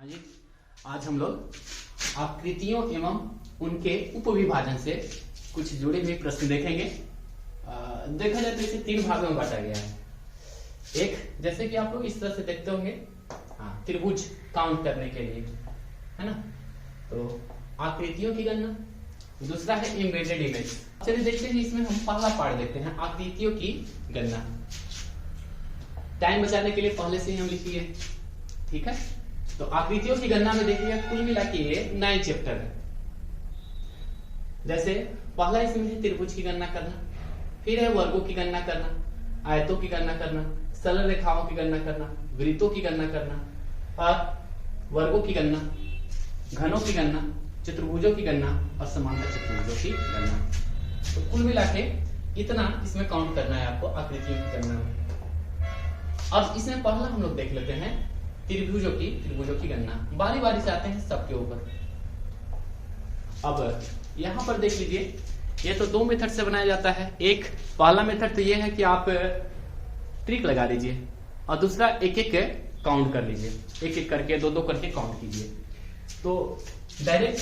हाँ जी, आज हम लोग आकृतियों एवं उनके उपविभाजन से कुछ जुड़े हुए प्रश्न देखेंगे। देखा जाए तो इसे तीन भागों में बांटा गया है। एक, जैसे कि आप लोग इस तरह से देखते होंगे, त्रिभुज काउंट करने के लिए, है ना, तो आकृतियों की गणना। दूसरा है एम्बेडेड इमेज। चलिए देखते हैं, इसमें हम पहला पार्ट देखते हैं, आकृतियों की गणना। टाइम बचाने के लिए पहले से ही हम लिखिए, ठीक है। तो आकृतियों की गणना में देखिए, कुल मिला के ये 9 चैप्टर है। जैसे पहला इसमें है त्रिभुज की गणना करना, फिर है वर्गों की गणना करना, आयतों की गणना करना, सरल रेखाओं की गणना करना, वृत्तों की गणना करना, और वर्गों की गणना, घनों की गणना, चतुर्भुजों की गणना और समांतर चतुर्भुजों की गणना। तो कुल मिला के इतना इसमें काउंट करना है आपको आकृतियों की गणना में। अब इसमें पहला हम लोग देख लेते हैं त्रिभुजों की गणना। बारी बारी से आते हैं सबके ऊपर। अब यहां पर देख लीजिए, ये तो 2 मेथड से बनाया जाता है। एक पहला मेथड तो ये है कि आप ट्रिक लगा लीजिए, और दूसरा एक एक काउंट कर लीजिए, एक एक करके 2-2 करके काउंट कीजिए। तो डायरेक्ट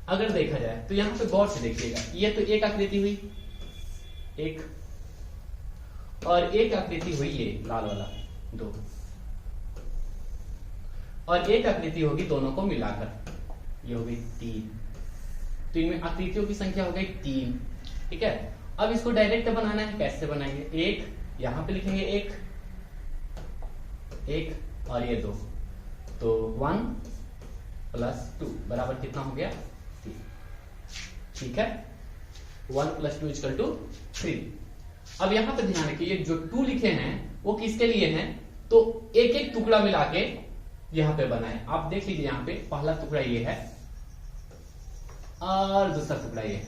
अगर देखा जाए तो यहां पे गौर से देखिएगा, ये तो एक आकृति हुई, एक, और एक आकृति हुई ये लाल वाला 2, और एक आकृति होगी दोनों को मिलाकर, ये हो गई 3। तो इनमें आकृतियों की संख्या हो गई 3, ठीक है। अब इसको डायरेक्ट बनाना है, कैसे बनाएंगे? एक यहां पे लिखेंगे, एक और ये 2, तो 1 + 2 बराबर कितना हो गया? 3, ठीक है। 1 + 2 = 3। अब यहां पे ध्यान रखिए, जो 2 लिखे हैं वो किसके लिए हैं? तो एक एक टुकड़ा मिला के यहां पे बनाए। आप देख लीजिए, यहां पे पहला टुकड़ा ये है और दूसरा टुकड़ा ये,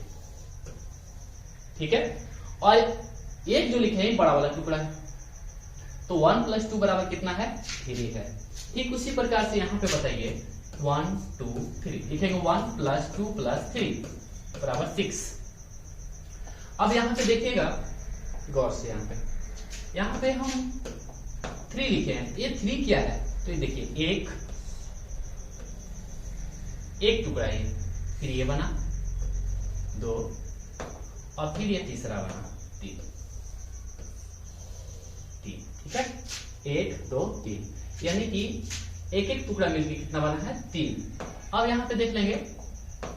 ठीक है। और एक जो लिखे हैं बड़ा वाला टुकड़ा है, तो 1 + 2 बराबर कितना है? 3 है। ठीक उसी प्रकार से यहां पे बताइए, 1 2 3 लिखेंगे, 1 + 2 + 3 बराबर 6। अब यहां पे देखिएगा गौर से, यहां पे हम 3 लिखे हैं। ये 3 क्या है? तो ये देखिए, एक टुकड़ा ये, फिर ये बना 2, और फिर ये तीसरा बना 3, ठीक है। 1 2 3, यानी कि एक एक टुकड़ा मिलकर कितना बना है? 3। अब यहां पे देख लेंगे,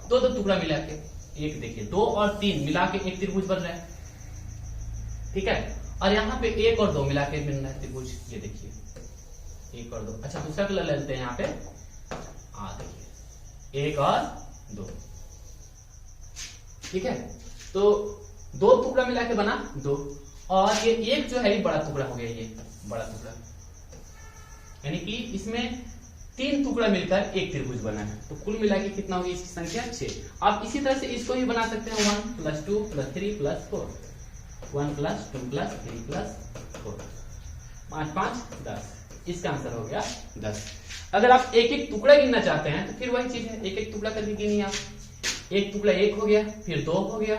2-2 टुकड़ा मिला के, एक देखिए 2 और 3 मिला के एक त्रिभुज बन रहा है, ठीक है। और यहां पे 1 और 2 मिला के बन रहा है त्रिभुज, ये देखिए 1 और 2। अच्छा, दूसरा कलर ले लेते हैं यहाँ पे, देखिए 1 और 2, ठीक है। तो 2 टुकड़ा मिला के बना 2, और ये एक जो है ये बड़ा टुकड़ा हो गया, ये बड़ा टुकड़ा, यानी कि इसमें 3 टुकड़ा मिलकर एक त्रिभुज बना है। तो कुल मिला के कितना होगी इसकी संख्या? 6। आप इसी तरह से इसको भी बना सकते हैं, 1 + 2 + 3 + 4, 1 + 2 + 3 + 4, 5 5 10। इसका आंसर हो गया 10। अगर आप एक एक टुकड़ा गिनना चाहते हैं तो फिर वही चीज है, एक एक टुकड़ा करके गिनिए आप। एक टुकड़ा 1 हो गया, फिर 2 हो गया,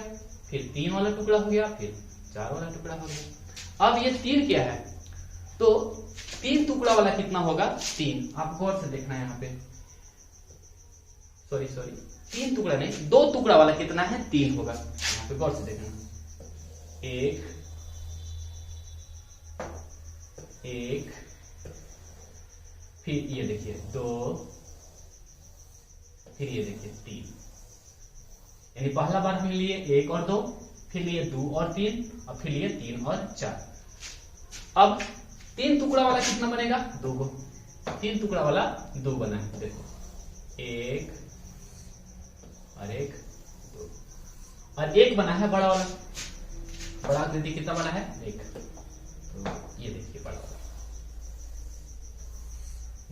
फिर 3 वाला टुकड़ा हो गया, फिर 4 वाला टुकड़ा हो गया। अब ये 3 क्या है? तो 3 टुकड़ा वाला कितना होगा? 3। आप गौर से देखना है यहाँ पे, सॉरी 3 टुकड़ा नहीं, 2 टुकड़ा वाला कितना है? 3 होगा। यहाँ पे गौर से देखना, 1 फिर ये देखिए 2, फिर ये देखिए 3। यानी पहला बार हमने लिए 1 और 2, फिर लिए 2 और 3, और फिर लिए 3 और 4। अब 3 टुकड़ा वाला कितना बनेगा? 2। 3 टुकड़ा वाला 2 बना है, देखो 1 और 1 2, और 1 बना है बड़ा वाला। बड़ा आकृति कितना बना है? 1। तो ये देखिए बड़ा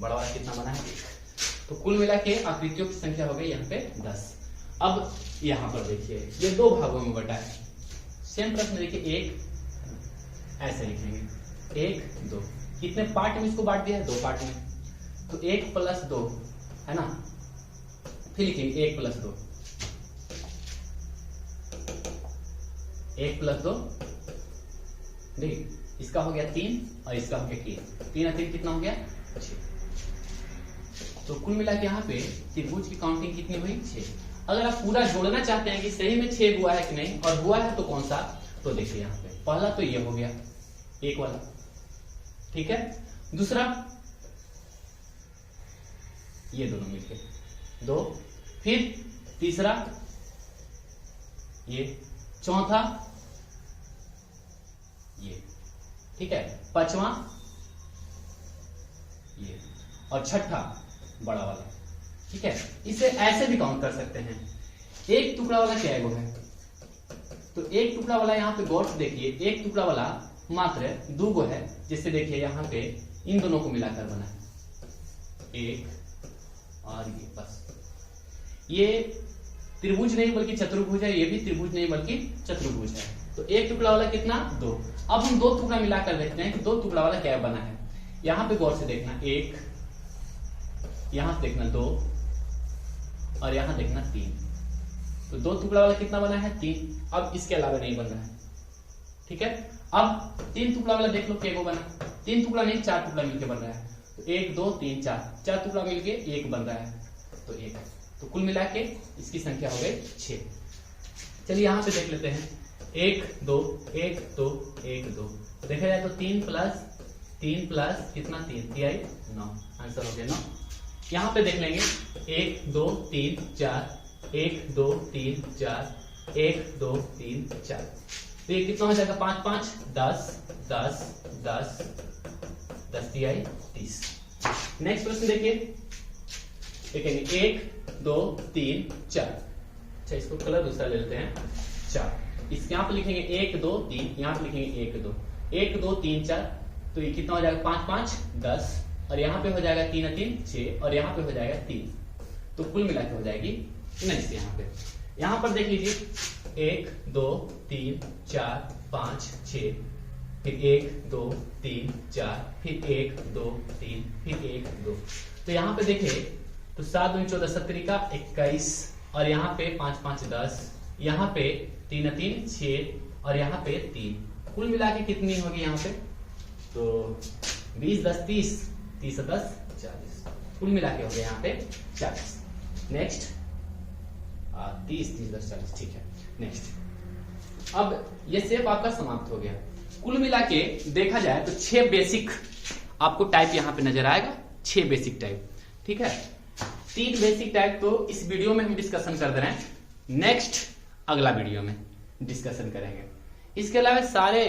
वाला कितना बना है? 1। तो कुल मिला के आकृतियों की संख्या हो गई यहाँ पे 10। अब यहां पर देखिए, ये 2 भागों में बटा है। सेम प्रश्न देखिए, 1 ऐसे लिखेंगे, 1 2, कितने पार्ट में इसको बांट दिया है? 2 पार्ट में। तो 1 + 2 है ना, फिर लिखेंगे 1 + 2, 1 + 2, देखिए इसका हो गया 3 और इसका हो गया 3, 3 और 3 कितना हो गया? 6। तो कुल मिला के यहाँ पे त्रिभुज की काउंटिंग कितनी हुई 6। अगर आप पूरा जोड़ना चाहते हैं कि सही में 6 हुआ है कि नहीं और हुआ है तो कौन सा, तो देखिए यहाँ पे पहला तो ये हो गया एक वाला, ठीक है। दूसरा ये दोनों मिलके 2, फिर तीसरा ये, चौथा ये, ठीक है, पांचवा ये और छठा बड़ा वाला, ठीक है। इसे ऐसे भी काउंट कर सकते हैं। एक टुकड़ा वाला क्या है, तो एक टुकड़ा वाला यहाँ पे गौर से देखिए, एक टुकड़ा वाला मात्र 2 गो है, जिससे देखिए यहाँ पे इन दोनों को मिलाकर बना है एक और ये, बस ये त्रिभुज नहीं बल्कि चतुर्भुज है, ये भी त्रिभुज नहीं बल्कि चतुर्भुज है। तो एक टुकड़ा वाला कितना 2। अब हम 2 टुकड़ा मिलाकर देखते हैं कि 2 टुकड़ा वाला क्या बना है। यहां पे गौर से देखना 1, यहां से देखना 2 और यहां देखना 3। तो 2 टुकड़ा वाला कितना बना है 3। अब इसके अलावा नहीं बन रहा है, ठीक है। अब 3 टुकड़ा वाला देख लो क्या बना, 3 टुकड़ा नहीं 4 टुकड़ा मिलकर बन रहा है। तो 1 2 3 4 टुकड़ा मिलके 1 बन रहा है, तो 1। तो कुल मिला के इसकी संख्या हो गई 6। चलिए यहां पे देख लेते हैं 1 2 1 2 1 2। देखा जाए तो 3 प्लस कितना 3 3 9, आंसर हो गया 9। यहां पे देख लेंगे 1 2 3 4 1 2 3 4 1 2 3 4। तो ये कितना हो जाएगा 5 5 10 10 10 10 3 30। नेक्स्ट प्रश्न देखिए, देखेंगे 1 2 3 4। अच्छा इसको कलर दूसरा ले लेते हैं 4। इस यहाँ पे लिखेंगे 1 2 3, यहाँ पे लिखेंगे 1 2 1 2 3 4। तो ये कितना हो जाएगा 5 5 10 और यहाँ पे हो जाएगा 3 3 6 और यहाँ पे हो जाएगा 3। तो कुल मिला के हो जाएगी 19। यहाँ पर देख लीजिए 1 2 3 4 5 6, फिर 1 2 3 4, फिर 1 2 3, फिर 1 2। तो यहाँ पे देखिए तो 7 2 14 17 का 21 और यहाँ पे 5 5 10, यहाँ पे 3 3 6 और यहाँ पे 3। कुल मिला के कितनी होगी यहाँ पे, तो 20 10 30 30 10 40। कुल मिला के हो गया यहाँ पे 40। नेक्स्ट 30 30 10 40, ठीक है। नेक्स्ट अब ये सेप आपका समाप्त हो गया। कुल मिला के देखा जाए तो 6 बेसिक आपको टाइप यहाँ पे नजर आएगा, 6 बेसिक टाइप, ठीक है। 3 बेसिक टाइप तो इस वीडियो में हम डिस्कशन कर दे रहे हैं, नेक्स्ट अगला वीडियो में डिस्कशन करेंगे। इसके अलावा सारे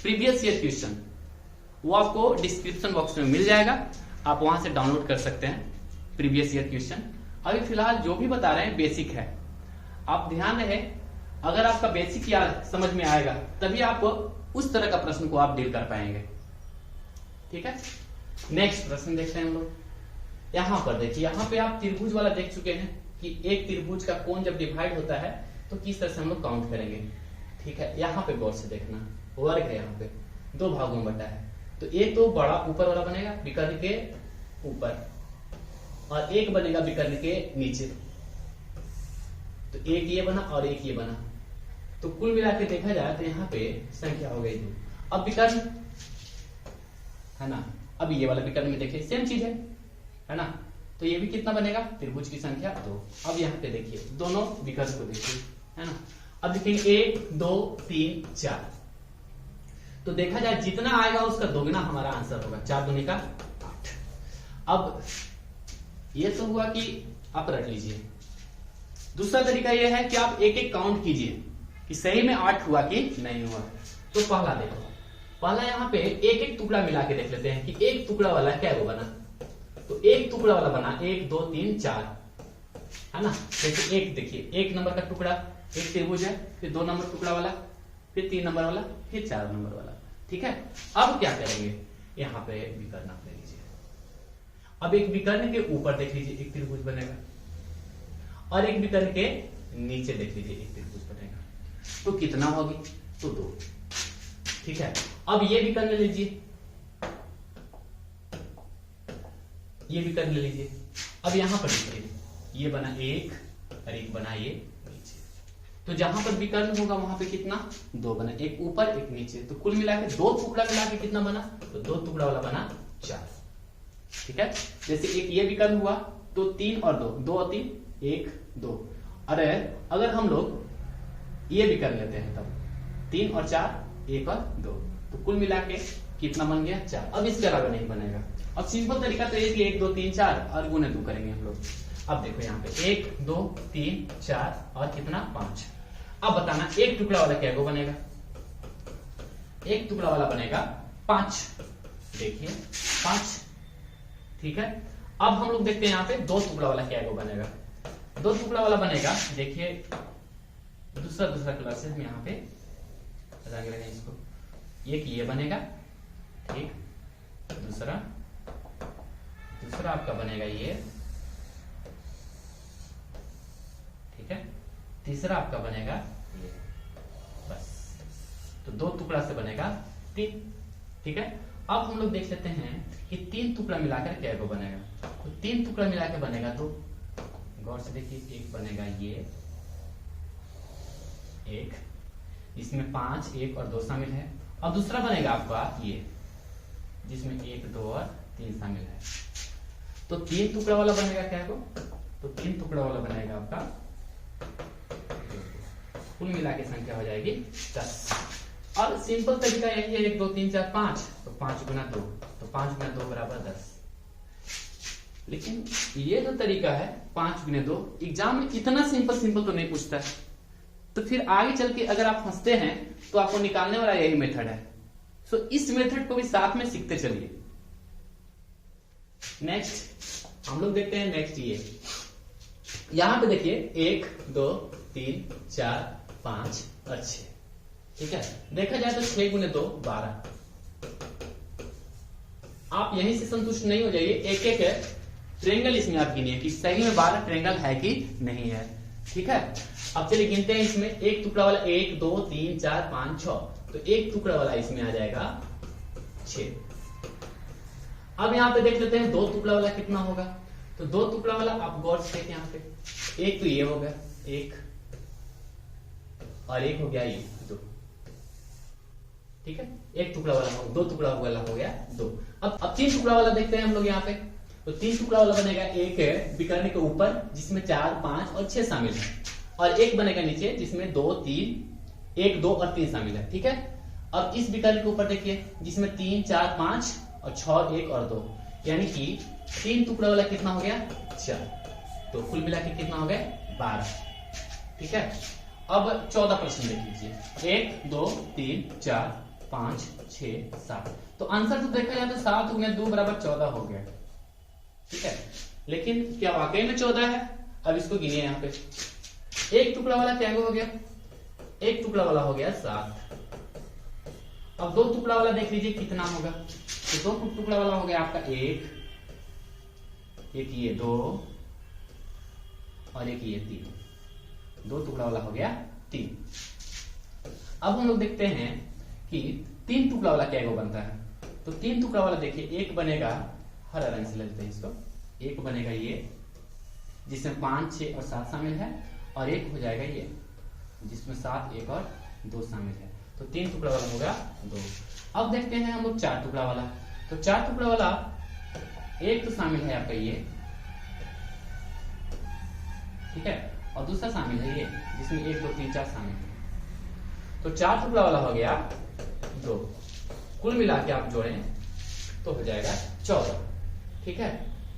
प्रीवियस ईयर क्वेश्चन वो आपको डिस्क्रिप्शन बॉक्स में मिल जाएगा, आप वहां से डाउनलोड कर सकते हैं प्रीवियस ईयर क्वेश्चन। अभी फिलहाल जो भी बता रहे हैं बेसिक है, आप ध्यान रहे अगर आपका बेसिक याद समझ में आएगा तभी आप उस तरह का प्रश्न को आप डील कर पाएंगे, ठीक है। नेक्स्ट प्रश्न देखते हैं हम लोग। यहां पर देखिए, यहां पे आप त्रिभुज वाला देख चुके हैं कि एक त्रिभुज का कोण जब डिवाइड होता है तो किस तरह से हम लोग काउंट करेंगे, ठीक है। यहाँ पे गौर से देखना, वर्ग है यहाँ पे 2 भागों में बटा है। तो एक तो बड़ा ऊपर वाला बनेगा विकर्ण के ऊपर और एक बनेगा विकर्ण के नीचे। तो एक ये बना और एक ये बना। तो कुल मिला के देखा जाए तो यहाँ पे संख्या हो गई 2। अब विकर्ण है ना, अब ये वाला विकर्ण में देखिए सेम चीज है ना। तो ये भी कितना बनेगा, त्रिभुज की संख्या 2। अब यहाँ पे देखिए दोनों विकर्ण को देखिए, है ना। अब देखेंगे 1 2 3 4। तो देखा जाए जितना आएगा उसका दोगुना हमारा आंसर होगा, 4 दूनी का 8। अब ये तो हुआ कि आप रट लीजिए। दूसरा तरीका यह है कि आप एक एक काउंट कीजिए कि सही में 8 हुआ कि नहीं हुआ। तो पहला देखो, पहला यहाँ पे एक एक टुकड़ा मिला के देख लेते हैं कि एक टुकड़ा वाला क्या वो बना। तो एक टुकड़ा वाला बना 1 2 3 4, है ना। जैसे एक देखिए 1 नंबर का टुकड़ा एक त्रिभुज है, फिर 2 नंबर टुकड़ा वाला, फिर 3 नंबर वाला, फिर 4 नंबर वाला, ठीक है। अब क्या करेंगे, यहाँ पे विकर्ण आप ले लीजिए। अब एक विकर्ण के ऊपर देख लीजिए एक त्रिभुज बनेगा और एक विकर्ण के नीचे देख लीजिए एक त्रिभुज बनेगा। तो कितना होगी, तो 2, ठीक है। अब ये विकर्ण ले लीजिए, ये विकर्ण ले लीजिए। अब यहां पर देखिए ये बना 1 और एक बना ये नीचे। तो जहां पर विकर्ण होगा वहां पे कितना 2 बना, एक ऊपर एक नीचे। तो कुल मिला के 2 टुकड़ा मिला के कितना बना, तो 2 टुकड़ा वाला बना 4, ठीक है, जैसे एक ये विकर्ण हुआ तो 3 और 2, 2 और 3 1 2। अरे अगर हम लोग ये विकर्ण लेते हैं तब 3 और 4 1 और 2, तो कुल मिला के कितना बन गया 4। अब इसके अलावा नहीं बनेगा। अब सिंपल तरीका तो ये 1 2 3 4 और गुणे 2 करेंगे हम लोग। अब देखो यहाँ पे 1 2 3 4 और कितना 5। अब बताना एक टुकड़ा वाला क्या गो बनेगा? एक टुकड़ा वाला बनेगा 5। देखिए 5, ठीक है। अब हम लोग देखते हैं यहाँ पे दो टुकड़ा वाला क्या गो बनेगा? दो टुकड़ा वाला बनेगा, देखिए दूसरा कलर से हम यहाँ पे रंग रहे हैं इसको। एक ये बनेगा, ठीक, दूसरा आपका बनेगा ये, ठीक है, तीसरा आपका बनेगा ये, बस। तो दो टुकड़ा से बनेगा 3, ठीक है। अब हम लोग देख लेते हैं कि 3 टुकड़ा मिलाकर क्या को बनेगा। तो 3 टुकड़ा मिलाकर बनेगा तो गौर से देखिए, एक बनेगा ये, एक इसमें 5 1 और 2 शामिल है, और दूसरा बनेगा आपका ये जिसमें 1 2 और 3 शामिल है। तो 3 टुकड़ा वाला बनेगा क्या को? तो 3 टुकड़ा वाला बनेगा आपका, कुल मिला के संख्या हो जाएगी 10। और सिंपल तरीका यही है, 1 2 3 4 5, तो 5 गुना 2, तो 5 गुना 2 बराबर 10। लेकिन ये जो तरीका है 5 गुना 2, एग्जाम में इतना सिंपल तो नहीं पूछता है। तो फिर आगे चल के अगर आप फंसते हैं तो आपको निकालने वाला यही मेथड है। सो इस मेथड को भी साथ में सीखते चलिए। नेक्स्ट हम लोग देखते हैं, नेक्स्ट ये यहां पे देखिए 1 2 3 4 5 और 6, ठीक है। देखा जाए तो 6 गुने 2 12। आप यहीं से संतुष्ट नहीं हो जाइए, एक एक है ट्रेंगल इसमें आप गिनिए कि सही में 12 ट्रेंगल है कि नहीं है, ठीक है। अब चलिए गिनते हैं इसमें एक टुकड़ा वाला 1 2 3 4 5 6, तो एक टुकड़ा वाला इसमें आ जाएगा 6। अब यहां पे देख लेते हैं दो टुकड़ा वाला कितना होगा। तो दो टुकड़ा वाला आप गौर से देखिए, यहाँ पे एक तो ये हो गया 1 और एक हो गया ये 2, ठीक है। एक टुकड़ा वाला हो, दो टुकड़ा वाला हो गया 2। अब 3 टुकड़ा वाला देखते हैं हम लोग यहाँ पे। तो 3 टुकड़ा वाला बनेगा एक है विकर्ण के ऊपर जिसमें 4 5 और 6 शामिल है, और एक बनेगा नीचे जिसमें 2 3 1 2 और 3 शामिल है, ठीक है। अब इस विकर्ण के ऊपर देखिए जिसमें 3 4 5 और 6 1 और 2, यानी कि 3 टुकड़ा वाला कितना हो गया 4, तो कुल मिला के कितना हो गया 12, ठीक है। अब 14 प्रश्न देख लीजिए, 1 2 3 4 5 6 7। तो आंसर तो देखा जाए तो 7 गुने 2 बराबर 14 हो गया, ठीक है। लेकिन क्या वाकई में 14 है? अब इसको गिनिए यहाँ पे। एक टुकड़ा वाला क्या हो गया? एक टुकड़ा वाला हो गया 7। अब दो टुकड़ा वाला देख लीजिए कितना होगा। तो दो टुकड़ा वाला हो गया आपका एक ये 2 और एक ये 3। दो टुकड़ा वाला हो गया 3। अब हम लोग देखते हैं कि 3 टुकड़ा वाला क्या बनता है। तो 3 टुकड़ा वाला देखिए, एक बनेगा, हरा रंग से लेते हैं इसको, एक बनेगा ये जिसमें 5 6 और 7 शामिल है, और एक हो जाएगा ये जिसमें 7 1 और 2 शामिल है। तो 3 टुकड़ा वाला होगा 2। अब देखते हैं हम लोग 4 टुकड़ा वाला। तो 4 टुकड़ा वाला एक तो शामिल है आपका ये, ठीक है, और दूसरा शामिल है ये जिसमें 1 2 3 4 शामिल है। तो 4 टुकड़ा वाला हो गया 2। कुल मिला के आप जोड़ें तो हो जाएगा 14, ठीक है।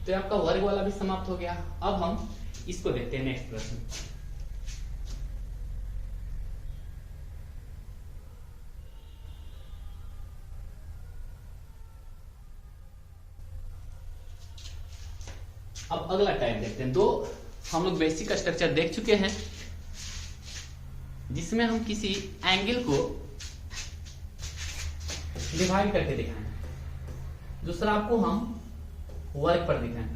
तो आपका वर्ग वाला भी समाप्त हो गया। अब हम इसको देखते हैं, नेक्स्ट प्रश्न। अब अगला टाइप देखते हैं। दो हम लोग बेसिक स्ट्रक्चर देख चुके हैं जिसमें हम किसी एंगल को डिवाइड करके दिखाएं, दूसरा आपको हम वर्ग पर दिखाएं,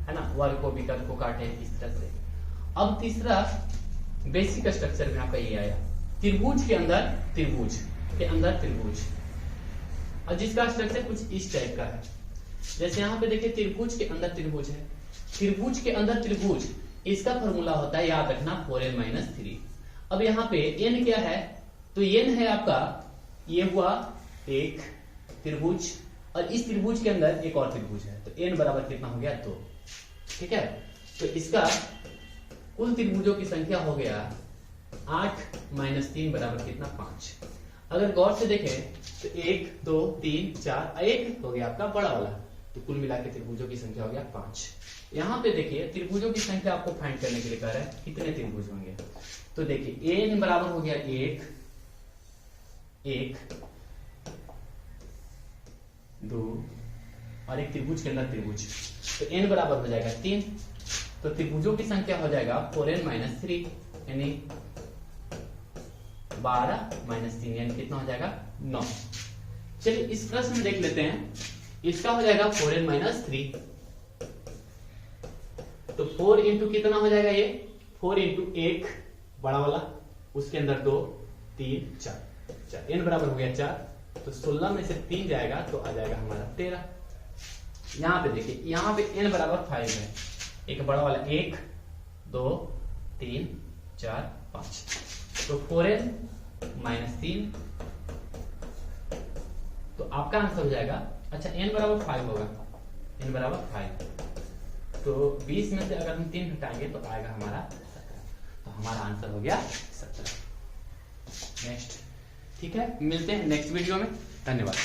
है ना, वर्ग को विकर्ण को काटे इस तरह से। अब तीसरा बेसिक स्ट्रक्चर में आपका ये आया, त्रिभुज के अंदर त्रिभुज के अंदर त्रिभुज, और जिसका स्ट्रक्चर कुछ इस टाइप का है। जैसे यहाँ पे देखिए त्रिभुज के अंदर त्रिभुज है, त्रिभुज के अंदर त्रिभुज, इसका फॉर्मूला होता है, याद रखना, 4n-3। अब यहाँ पे n क्या है? तो n है आपका, ये हुआ एक त्रिभुज, और इस त्रिभुज के अंदर एक और त्रिभुज है, तो n बराबर कितना हो गया 2। ठीक है, तो इसका कुल त्रिभुजों की संख्या हो गया 8 - 3 बराबर कितना 5। अगर गौर से देखें तो 1 2 3 4 1 हो गया आपका बड़ा वाला, तो कुल मिला के त्रिभुजों की संख्या हो गया 5। यहाँ पे देखिए त्रिभुजों की संख्या आपको फाइंड करने के लिए कह रहा है कितने त्रिभुज होंगे, तो देखिए n बराबर हो गया 1 1 2 और एक त्रिभुज के अंदर त्रिभुज, तो n बराबर हो जाएगा 3, तो त्रिभुजों की संख्या हो जाएगा 4n - 3 यानी 12 - 3 यानी कितना हो जाएगा 9। चलिए इस प्रश्न में देख लेते हैं, इसका हो जाएगा 4n - 3, तो 4 इंटू कितना हो जाएगा ये 4 इंटू 1 बड़ा वाला, उसके अंदर 2 3 4 n बराबर हो गया 4, तो 16 में से 3 जाएगा तो आ जाएगा हमारा 13। यहाँ पे देखिए यहाँ पे n बराबर 5 है, एक बड़ा वाला 1 2 3 4 5, तो 4n - 3, तो आपका आंसर हो जाएगा, अच्छा n बराबर 5 होगा, n बराबर 5, तो 20 में से अगर हम 3 घटाएंगे तो आएगा हमारा 17, तो हमारा आंसर हो गया 17। नेक्स्ट, ठीक है, मिलते हैं नेक्स्ट वीडियो में, धन्यवाद।